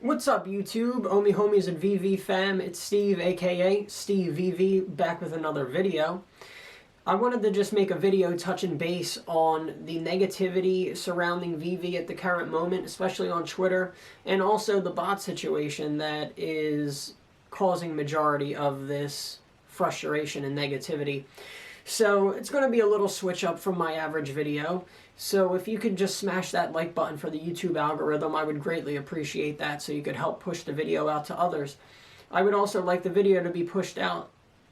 What's up, YouTube? OMI homies and VeVe fam, it's Steve, aka Steve VeVe, back with another video. I wanted to just make a video touching base on the negativity surrounding VeVe at the current moment, especially on Twitter, and also the bot situation that is causing majority of this frustration and negativity. So it's going to be a little switch up from my average video. So if you could just smash that like button for the YouTube algorithm, I would greatly appreciate that so you could help push the video out to others. I would also like the video to be pushed out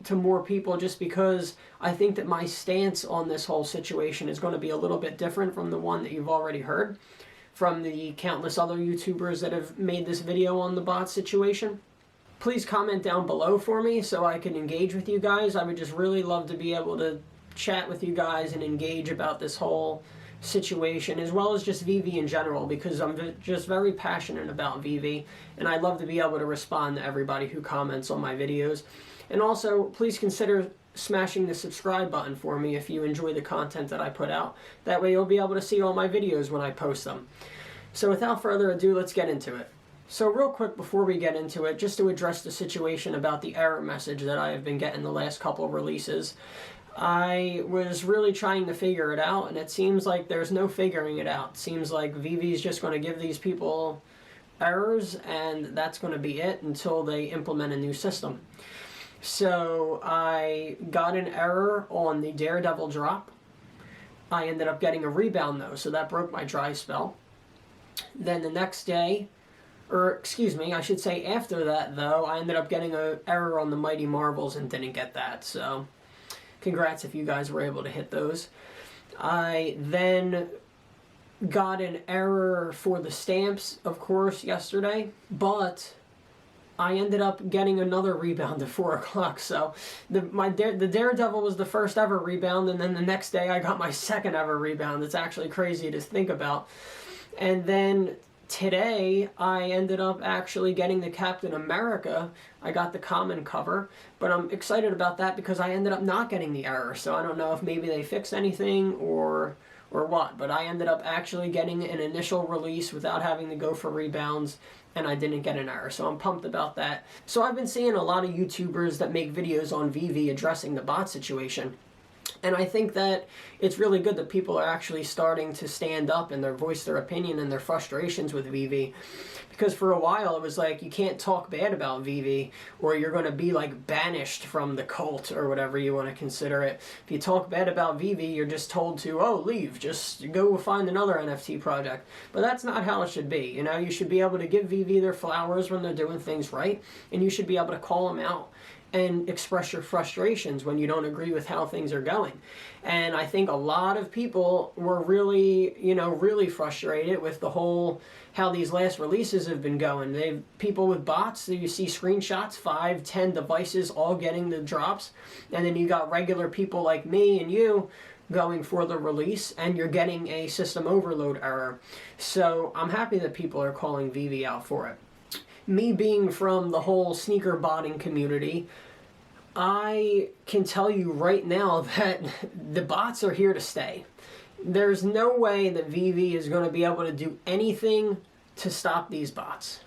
to more people just because I think that my stance on this whole situation is going to be a little bit different from the one that you've already heard from the countless other YouTubers that have made this video on the bot situation. Please comment down below for me so I can engage with you guys. I would just really love to be able to chat with you guys and engage about this whole situation, as well as just VeVe in general, because I'm just very passionate about VeVe, and I'd love to be able to respond to everybody who comments on my videos. And also, please consider smashing the subscribe button for me if you enjoy the content that I put out. That way you'll be able to see all my videos when I post them. So without further ado, let's get into it. So real quick before we get into it, just to address the situation about the error message that I have been getting the last couple of releases. I was really trying to figure it out, and it seems like there's no figuring it out. It seems like VeVe is just going to give these people errors, and that's going to be it until they implement a new systum. So I got an error on the Daredevil drop. I ended up getting a rebound though, so that broke my dry spell. Then the next day, or excuse me, I should say after that though, I ended up getting an error on the Mighty Marvels and didn't get that, so congrats if you guys were able to hit those. I then got an error for the stamps, of course, yesterday, but I ended up getting another rebound at 4 o'clock, so the Daredevil was the first ever rebound, and then the next day I got my second ever rebound. It's actually crazy to think about. And then today, I ended up actually getting the Captain America. I got the common cover, but I'm excited about that because I ended up not getting the error. So I don't know if maybe they fixed anything or what, but I ended up actually getting an initial release without having to go for rebounds, and I didn't get an error. So I'm pumped about that. So I've been seeing a lot of YouTubers that make videos on VeVe addressing the bot situation. And I think that it's really good that people are actually starting to stand up and voice their opinion and their frustrations with VeVe. Because for a while it was like, you can't talk bad about VeVe or you're going to be like banished from the cult or whatever you want to consider it. If you talk bad about VeVe, you're just told to, oh, leave, just go find another NFT project. But that's not how it should be. You know, you should be able to give VeVe their flowers when they're doing things right, and you should be able to call them out and express your frustrations when you don't agree with how things are going. And I think a lot of people were really, really frustrated with the whole, how these last releases have been going. People with bots, you see screenshots, 5, 10 devices all getting the drops, and then you got regular people like me and you going for the release, and you're getting a system overload error. So I'm happy that people are calling VeVe out for it. Me being from the whole sneaker botting community, I can tell you right now that the bots are here to stay. There's no way that VeVe is going to be able to do anything to stop these bots.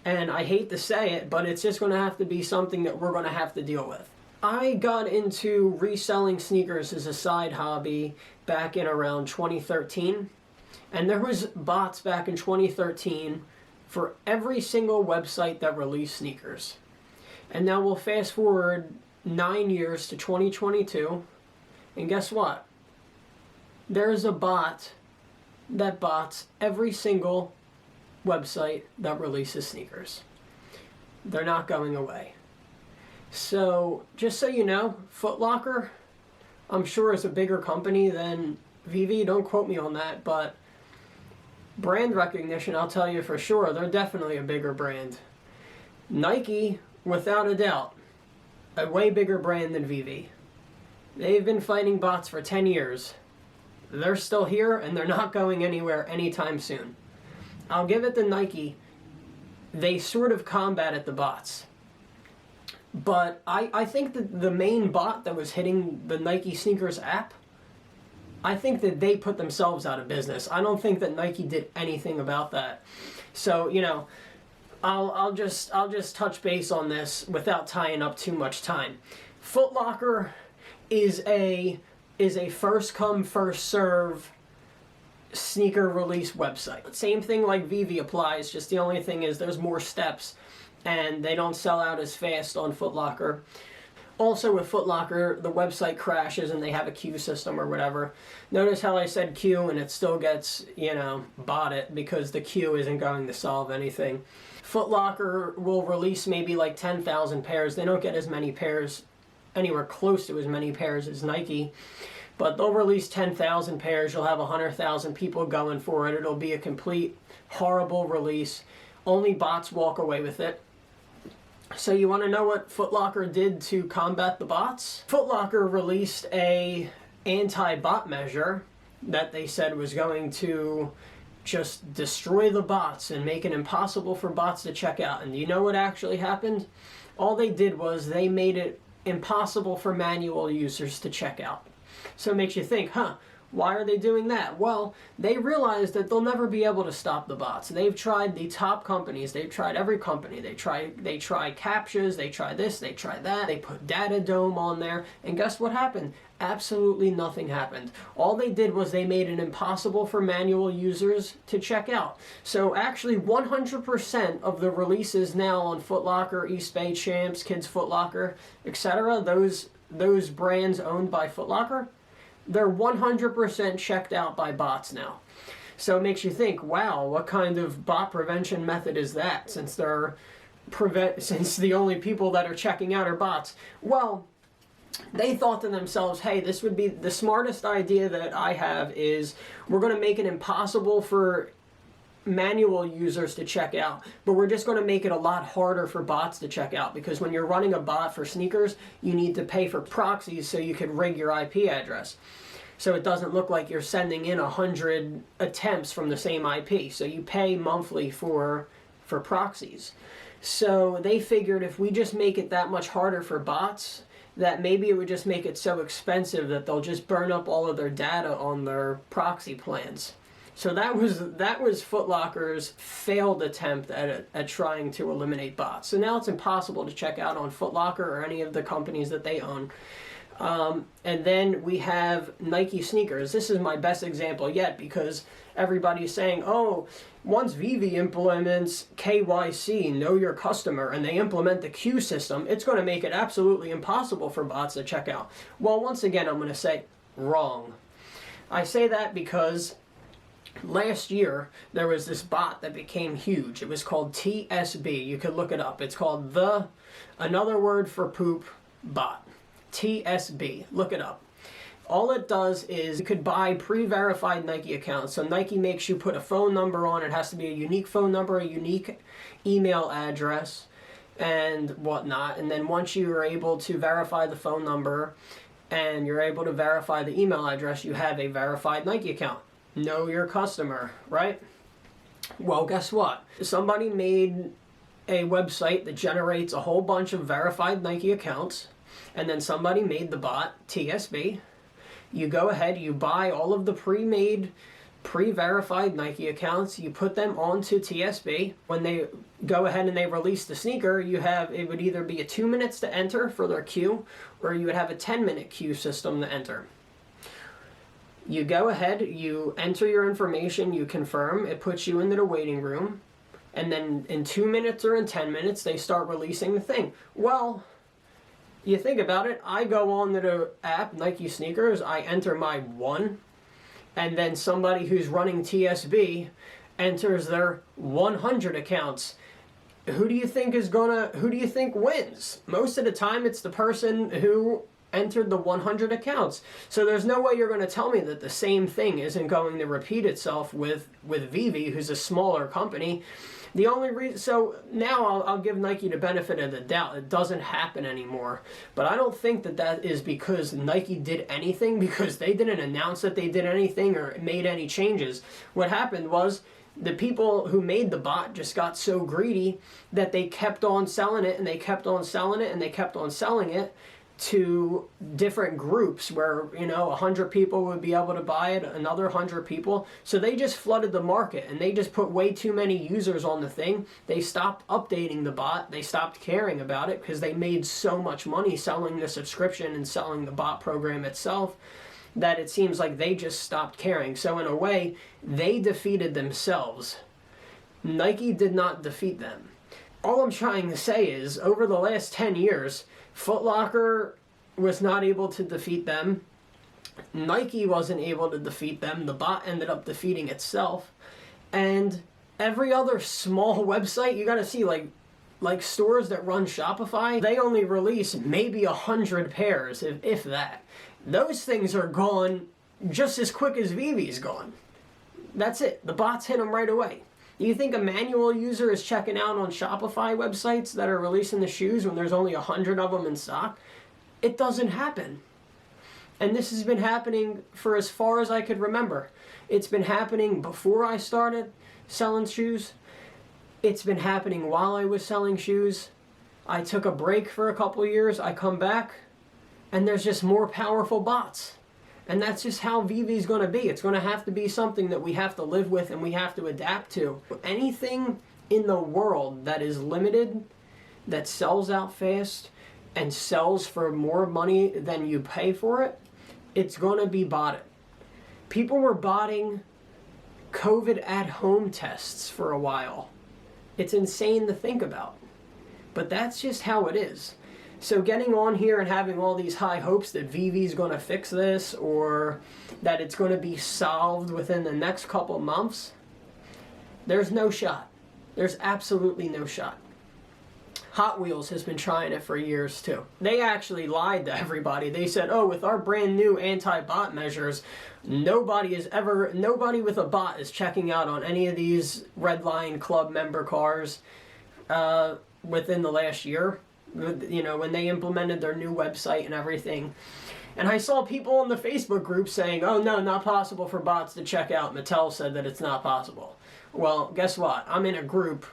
And I hate to say it, but it's just going to have to be something that we're going to have to deal with. I got into reselling sneakers as a side hobby back in around 2013. And there was bots back in 2013 for every single website that released sneakers. And now we'll fast forward 9 years to 2022, and guess what? There's a bot that bots every single website that releases sneakers. They're not going away. So, just so you know, Foot Locker, I'm sure is a bigger company than VeVe, don't quote me on that, but brand recognition, I'll tell you for sure, they're definitely a bigger brand. Nike, without a doubt, a way bigger brand than VeVe. They've been fighting bots for 10 years. They're still here, and they're not going anywhere anytime soon. I'll give it to Nike. They sort of combated the bots. But I think that the main bot that was hitting the Nike sneakers app, I think that they put themselves out of business. I don't think that Nike did anything about that. So, I'll just touch base on this without tying up too much time. Foot Locker is a first come first serve sneaker release website. Same thing like VeVe applies, just the only thing is there's more steps and they don't sell out as fast on Foot Locker. Also with Foot Locker, the website crashes and they have a queue system or whatever. Notice how I said queue and it still gets, botted because the queue isn't going to solve anything. Foot Locker will release maybe like 10,000 pairs. They don't get as many pairs, anywhere close to as many pairs as Nike. But they'll release 10,000 pairs. You'll have 100,000 people going for it. It'll be a complete horrible release. Only bots walk away with it. So you want to know what Foot Locker did to combat the bots? Foot Locker released a anti-bot measure that they said was going to just destroy the bots and make it impossible for bots to check out. And you know what actually happened? All they did was they made it impossible for manual users to check out. So it makes you think, why are they doing that? Well, they realize that they'll never be able to stop the bots. They've tried the top companies. They've tried every company. They try CAPTCHAs. They try this. They try that. They put Data Dome on there. And guess what happened? Absolutely nothing happened. All they did was they made it impossible for manual users to check out. So actually 100% of the releases now on Foot Locker, East Bay Champs, Kids Foot Locker, etc., those brands owned by Foot Locker, they're 100% checked out by bots now. So it makes you think, wow, what kind of bot prevention method is that, since since the only people that are checking out are bots? Well, they thought to themselves, hey, this would be the smartest idea that I have is we're going to make it impossible for manual users to check out, but we're just going to make it a lot harder for bots to check out, because when you're running a bot for sneakers, you need to pay for proxies so you can rig your IP address. So it doesn't look like you're sending in 100 attempts from the same IP. So you pay monthly for proxies. So they figured if we just make it that much harder for bots, that maybe it would just make it so expensive that they'll just burn up all of their data on their proxy plans. So that was Foot Locker's failed attempt at trying to eliminate bots. So now it's impossible to check out on Foot Locker or any of the companies that they own. And then we have Nike sneakers. This is my best example yet, because everybody's saying, oh, once VeVe implements KYC, know your customer, and they implement the queue system, it's going to make it absolutely impossible for bots to check out. Well, once again, I'm going to say wrong. I say that because last year there was this bot that became huge. It was called TSB. You could look it up. It's called another word for poop bot. TSB. Look it up. All it does is you could buy pre-verified Nike accounts. So Nike makes you put a phone number on. It has to be a unique phone number, a unique email address, and whatnot. And then once you are able to verify the phone number and you're able to verify the email address, you have a verified Nike account. Know your customer, right? Well, guess what? Somebody made a website that generates a whole bunch of verified Nike accounts, and then somebody made the bot TSB. You go ahead, you buy all of the pre-made, pre-verified Nike accounts, you put them onto TSB. When they go ahead and they release the sneaker, it would either be a 2 minutes to enter for their queue, or you would have a 10-minute queue system to enter. You go ahead, you enter your information, you confirm, it puts you into the waiting room, and then in 2 minutes or in 10 minutes, they start releasing the thing. Well, you think about it, I go on to the app, Nike Sneakers, I enter my 1, and then somebody who's running TSB enters their 100 accounts. Who do you think wins? Most of the time, it's the person who entered the 100 accounts. So there's no way you're going to tell me that the same thing isn't going to repeat itself with VeVe, who's a smaller company. The only reason, so now I'll give Nike the benefit of the doubt. It doesn't happen anymore. But I don't think that is because Nike did anything, because they didn't announce that they did anything or made any changes. What happened was the people who made the bot just got so greedy that they kept on selling it, and they kept on selling it, and they kept on selling it, to different groups where, 100 people would be able to buy it, another 100 people. So they just flooded the market, and they just put way too many users on the thing. They stopped updating the bot. They stopped caring about it because they made so much money selling the subscription and selling the bot program itself that it seems like they just stopped caring. So in a way, they defeated themselves. Nike did not defeat them. All I'm trying to say is, over the last 10 years, Foot Locker was not able to defeat them. Nike wasn't able to defeat them. The bot ended up defeating itself. And every other small website, you gotta see, like stores that run Shopify, they only release maybe 100 pairs, if that. Those things are gone just as quick as VeVe's gone. That's it. The bots hit them right away. You think a manual user is checking out on Shopify websites that are releasing the shoes when there's only 100 of them in stock? It doesn't happen. And this has been happening for as far as I could remember. It's been happening before I started selling shoes. It's been happening while I was selling shoes. I took a break for a couple years. I come back, and there's just more powerful bots. And that's just how VeVe's going to be. It's going to have to be something that we have to live with and we have to adapt to. Anything in the world that is limited, that sells out fast, and sells for more money than you pay for it, it's going to be botted. People were botting COVID at-home tests for a while. It's insane to think about. But that's just how it is. So getting on here and having all these high hopes that VeVe's going to fix this or that it's going to be solved within the next couple months, there's no shot. There's absolutely no shot. Hot Wheels has been trying it for years too. They actually lied to everybody. They said, oh, with our brand new anti-bot measures, nobody with a bot is checking out on any of these Red Lion Club member cars within the last year. When they implemented their new website and everything. And I saw people on the Facebook group saying, oh no, not possible for bots to check out. Mattel said that it's not possible. Well, guess what? I'm in a group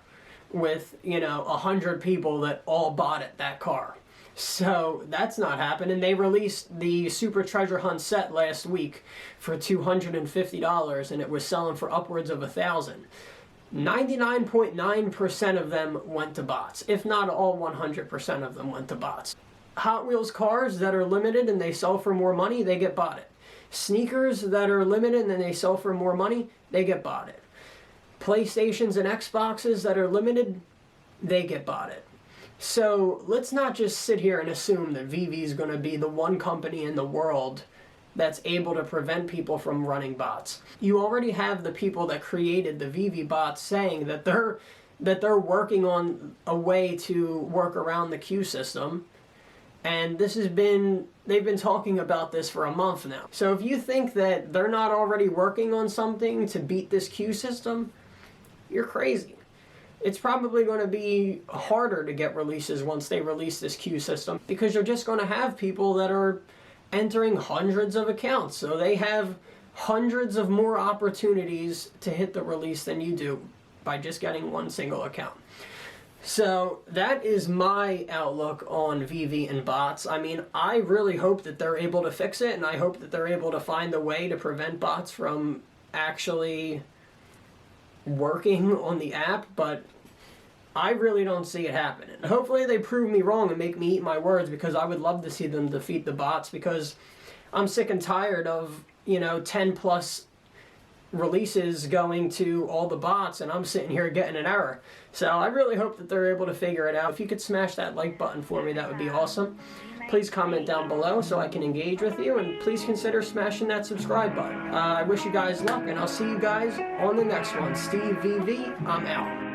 with, 100 people that all bought that car. So that's not happening. They released the Super Treasure Hunt set last week for $250, and it was selling for upwards of $1,000. 99.9% of them went to bots. If not all 100% of them went to bots. Hot Wheels cars that are limited and they sell for more money, they get botted. Sneakers that are limited and they sell for more money, they get botted. PlayStations and Xboxes that are limited, they get botted. So let's not just sit here and assume that VeVe is going to be the one company in the world that's able to prevent people from running bots. You already have the people that created the VeVe bots saying that they're working on a way to work around the queue system. And they've been talking about this for a month now. So if you think that they're not already working on something to beat this queue system, you're crazy. It's probably going to be harder to get releases once they release this queue system because you're just going to have people that are entering hundreds of accounts. So they have hundreds of more opportunities to hit the release than you do by just getting one single account. So that is my outlook on VeVe and bots. I mean, I really hope that they're able to fix it, and I hope that they're able to find a way to prevent bots from actually working on the app, but I really don't see it happening. Hopefully they prove me wrong and make me eat my words, because I would love to see them defeat the bots, because I'm sick and tired of, 10 plus releases going to all the bots and I'm sitting here getting an error. So I really hope that they're able to figure it out. If you could smash that like button for me, that would be awesome. Please comment down below so I can engage with you, and please consider smashing that subscribe button. I wish you guys luck, and I'll see you guys on the next one. Steve VeVe, I'm out.